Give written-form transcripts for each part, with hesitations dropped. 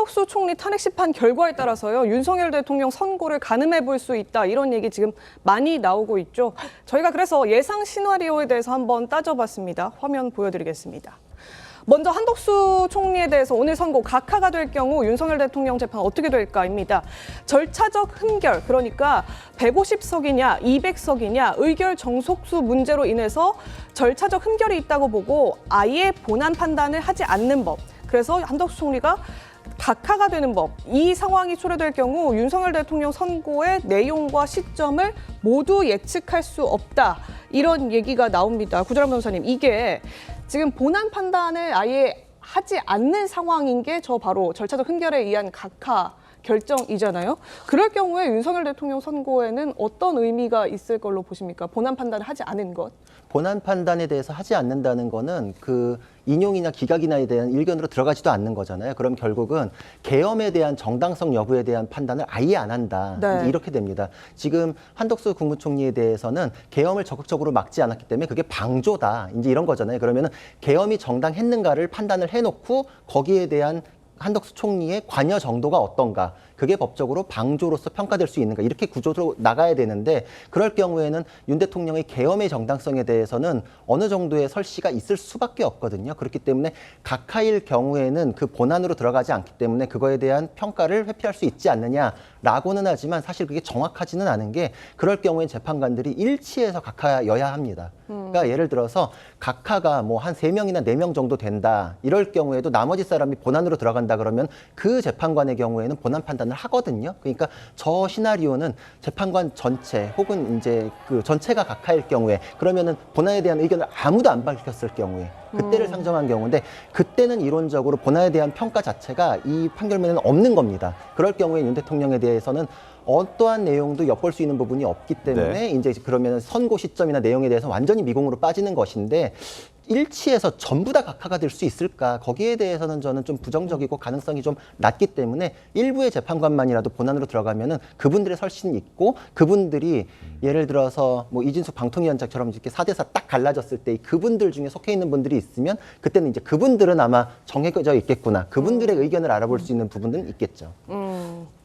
한덕수 총리 탄핵 심판 결과에 따라서요, 윤석열 대통령 선고를 가늠해 볼 수 있다, 이런 얘기 지금 많이 나오고 있죠. 저희가 그래서 예상 시나리오에 대해서 한번 따져봤습니다. 화면 보여드리겠습니다. 먼저 한덕수 총리에 대해서 오늘 선고 각하가 될 경우 윤석열 대통령 재판 어떻게 될까입니다. 절차적 흠결, 그러니까 150석이냐 200석이냐 의결 정속수 문제로 인해서 절차적 흠결이 있다고 보고 아예 본안 판단을 하지 않는 법. 그래서 한덕수 총리가 각하가 되는 법, 이 상황이 초래될 경우 윤석열 대통령 선고의 내용과 시점을 모두 예측할 수 없다, 이런 얘기가 나옵니다. 구자람 변호사님, 이게 지금 본안 판단을 아예 하지 않는 상황인 게 저 바로 절차적 흠결에 의한 각하 결정이잖아요. 그럴 경우에 윤석열 대통령 선고에는 어떤 의미가 있을 걸로 보십니까? 본안 판단을 하지 않은 것. 본안 판단에 대해서 하지 않는다는 거는 그 인용이나 기각이나에 대한 일견으로 들어가지도 않는 거잖아요. 그럼 결국은 계엄에 대한 정당성 여부에 대한 판단을 아예 안 한다. 네. 이렇게 됩니다. 지금 한덕수 국무총리에 대해서는 계엄을 적극적으로 막지 않았기 때문에 그게 방조다, 이제 이런 거잖아요. 그러면은 계엄이 정당했는가를 판단을 해놓고 거기에 대한 한덕수 총리의 관여 정도가 어떤가, 그게 법적으로 방조로서 평가될 수 있는가, 이렇게 구조로 나가야 되는데, 그럴 경우에는 윤 대통령의 계엄의 정당성에 대해서는 어느 정도의 설시가 있을 수밖에 없거든요. 그렇기 때문에 각하일 경우에는 그 본안으로 들어가지 않기 때문에 그거에 대한 평가를 회피할 수 있지 않느냐라고는 하지만 사실 그게 정확하지는 않은 게, 그럴 경우에 재판관들이 일치해서 각하여야 합니다. 그러니까 예를 들어서 각하가 뭐 한 3명이나 4명 정도 된다, 이럴 경우에도 나머지 사람이 본안으로 들어간다 그러면 그 재판관의 경우에는 본안 판단을 하거든요. 그러니까 저 시나리오는 재판관 전체 혹은 이제 그 전체가 각하일 경우에, 그러면은 본안에 대한 의견을 아무도 안 밝혔을 경우에, 그때를 상정한 경우인데, 그때는 이론적으로 본안에 대한 평가 자체가 이 판결문에는 없는 겁니다. 그럴 경우에 윤 대통령에 대해서는 어떠한 내용도 엿볼 수 있는 부분이 없기 때문에 이제 그러면 선고 시점이나 내용에 대해서 완전히 미궁으로 빠지는 것인데, 일치해서 전부 다 각하가 될 수 있을까? 거기에 대해서는 저는 좀 부정적이고 가능성이 좀 낮기 때문에 일부의 재판관만이라도 본안으로 들어가면은 그분들의 설신이 있고, 그분들이 예를 들어서 뭐 이진숙 방통위원장처럼 이렇게 4대4 딱 갈라졌을 때 그분들 중에 속해 있는 분들이 있으면 그때는 이제 그분들은 아마 정해져 있겠구나, 그분들의 의견을 알아볼 수 있는 부분들은 있겠죠.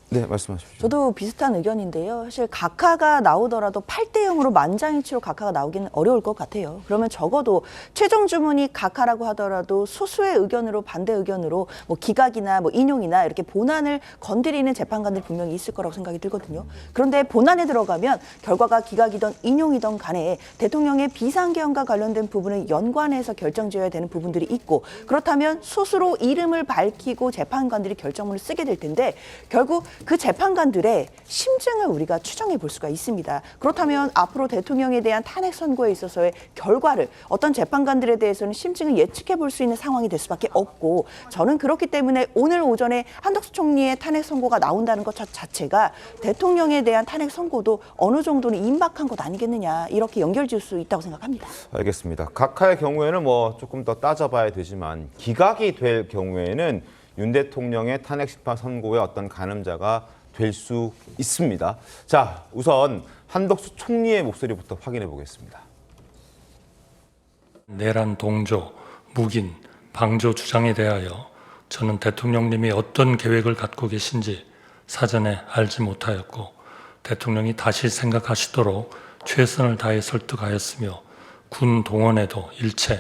네, 말씀하십시오. 저도 비슷한 의견인데요. 사실 각하가 나오더라도 8대 0으로 만장일치로 각하가 나오기는 어려울 것 같아요. 그러면 적어도 최종 주문이 각하라고 하더라도 소수의 의견으로, 반대 의견으로 뭐 기각이나 뭐 인용이나 이렇게 본안을 건드리는 재판관들 분명히 있을 거라고 생각이 들거든요. 그런데 본안에 들어가면 결과가 기각이든 인용이든 간에 대통령의 비상계엄과 관련된 부분을 연관해서 결정지어야 되는 부분들이 있고, 그렇다면 스스로 이름을 밝히고 재판관들이 결정문을 쓰게 될 텐데, 결국 그 재판관들의 심증을 우리가 추정해 볼 수가 있습니다. 그렇다면 앞으로 대통령에 대한 탄핵 선고에 있어서의 결과를 어떤 재판관들에 대해서는 심증을 예측해 볼 수 있는 상황이 될 수밖에 없고, 저는 그렇기 때문에 오늘 오전에 한덕수 총리의 탄핵 선고가 나온다는 것 자체가 대통령에 대한 탄핵 선고도 어느 정도는 임박한 것 아니겠느냐, 이렇게 연결지을 수 있다고 생각합니다. 알겠습니다. 각하의 경우에는 뭐 조금 더 따져봐야 되지만, 기각이 될 경우에는 윤 대통령의 탄핵 심판 선고의 어떤 가늠자가 될 수 있습니다. 자, 우선 한덕수 총리의 목소리부터 확인해 보겠습니다. 내란 동조, 묵인, 방조 주장에 대하여 저는 대통령님이 어떤 계획을 갖고 계신지 사전에 알지 못하였고, 대통령이 다시 생각하시도록 최선을 다해 설득하였으며 군 동원에도 일체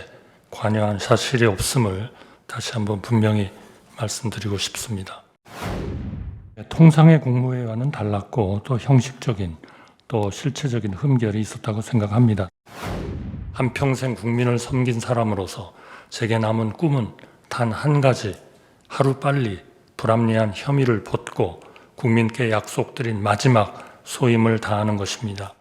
관여한 사실이 없음을 다시 한번 분명히 말씀드리고 싶습니다. 통상의 국무회의와는 달랐고 또 형식적인 또 실체적인 흠결이 있었다고 생각합니다. 한평생 국민을 섬긴 사람으로서 제게 남은 꿈은 단 한 가지, 하루빨리 불합리한 혐의를 벗고 국민께 약속드린 마지막 소임을 다하는 것입니다.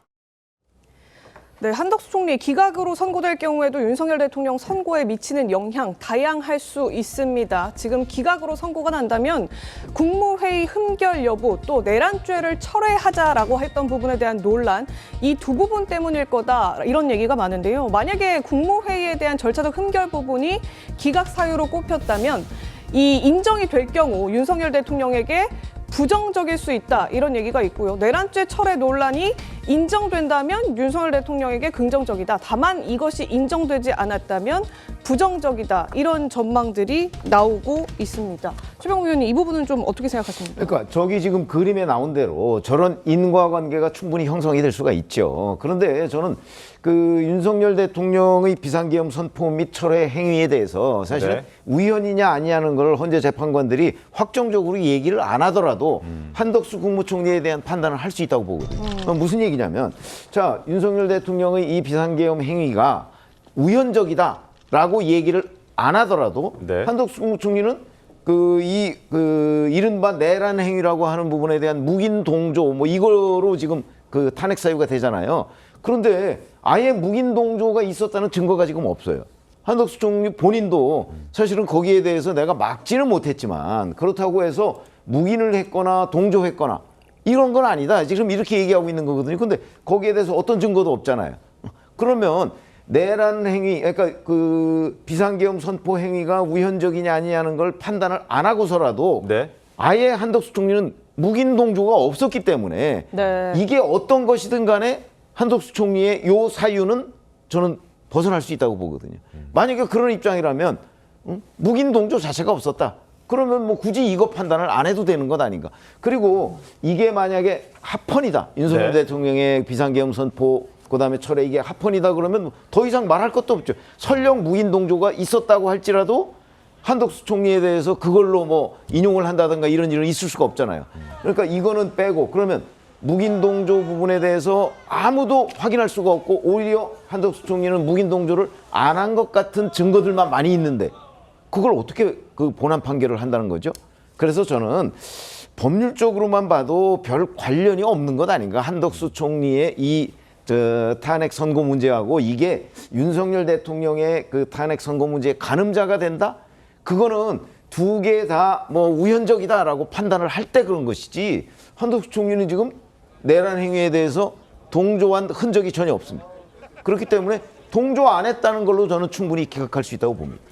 네, 한덕수 총리 기각으로 선고될 경우에도 윤석열 대통령 선고에 미치는 영향 다양할 수 있습니다. 지금 기각으로 선고가 난다면 국무회의 흠결 여부, 또 내란죄를 철회하자라고 했던 부분에 대한 논란, 이 두 부분 때문일 거다, 이런 얘기가 많은데요. 만약에 국무회의에 대한 절차적 흠결 부분이 기각 사유로 꼽혔다면 이 인정이 될 경우 윤석열 대통령에게 부정적일 수 있다 이런 얘기가 있고요. 내란죄 철회 논란이 인정된다면 윤석열 대통령에게 긍정적이다. 다만 이것이 인정되지 않았다면 부정적이다. 이런 전망들이 나오고 있습니다. 최병우 의원님 이 부분은 좀 어떻게 생각하십니까? 그러니까 저기 지금 그림에 나온 대로 저런 인과관계가 충분히 형성이 될 수가 있죠. 그런데 저는 그 윤석열 대통령의 비상계엄 선포 및 철회 행위에 대해서 사실은 네. 우연이냐 아니냐는 걸 헌재 재판관들이 확정적으로 얘기를 안 하더라도 한덕수 국무총리에 대한 판단을 할 수 있다고 보거든요. 그럼 무슨 얘기냐면 자 윤석열 대통령의 이 비상계엄 행위가 우연적이다라고 얘기를 안 하더라도 네. 한덕수 국무총리는 이른바 내란 행위라고 하는 부분에 대한 묵인 동조 뭐 이거로 지금 그 탄핵 사유가 되잖아요. 그런데 아예 묵인 동조가 있었다는 증거가 지금 없어요. 한덕수 총리 본인도 사실은 거기에 대해서 내가 막지는 못했지만 그렇다고 해서 묵인을 했거나 동조했거나 이런 건 아니다. 지금 이렇게 얘기하고 있는 거거든요. 근데 거기에 대해서 어떤 증거도 없잖아요. 그러면 내란 행위, 그러니까 그 비상계엄 선포 행위가 우연적이냐 아니냐는 걸 판단을 안 하고서라도 네. 아예 한덕수 총리는 묵인 동조가 없었기 때문에 네. 이게 어떤 것이든 간에 한덕수 총리의 요 사유는 저는 벗어날 수 있다고 보거든요. 만약에 그런 입장이라면 묵인 동조 자체가 없었다. 그러면 뭐 굳이 이거 판단을 안 해도 되는 것 아닌가. 그리고 이게 만약에 합헌이다. 윤석열 네. 대통령의 비상계엄 선포 그다음에 철회 이게 합헌이다 그러면 더 이상 말할 것도 없죠. 설령 묵인 동조가 있었다고 할지라도 한덕수 총리에 대해서 그걸로 뭐 인용을 한다든가 이런 일은 있을 수가 없잖아요. 그러니까 이거는 빼고 그러면 묵인 동조 부분에 대해서 아무도 확인할 수가 없고 오히려 한덕수 총리는 묵인 동조를 안 한 것 같은 증거들만 많이 있는데 그걸 어떻게 그 본안 판결을 한다는 거죠? 그래서 저는 법률적으로만 봐도 별 관련이 없는 것 아닌가. 한덕수 총리의 이 탄핵 선고 문제하고 이게 윤석열 대통령의 그 탄핵 선고 문제의 가늠자가 된다? 그거는 두 개 다 뭐 우연적이다라고 판단을 할 때 그런 것이지 한덕수 총리는 지금 내란 행위에 대해서 동조한 흔적이 전혀 없습니다. 그렇기 때문에 동조 안 했다는 걸로 저는 충분히 기각할 수 있다고 봅니다.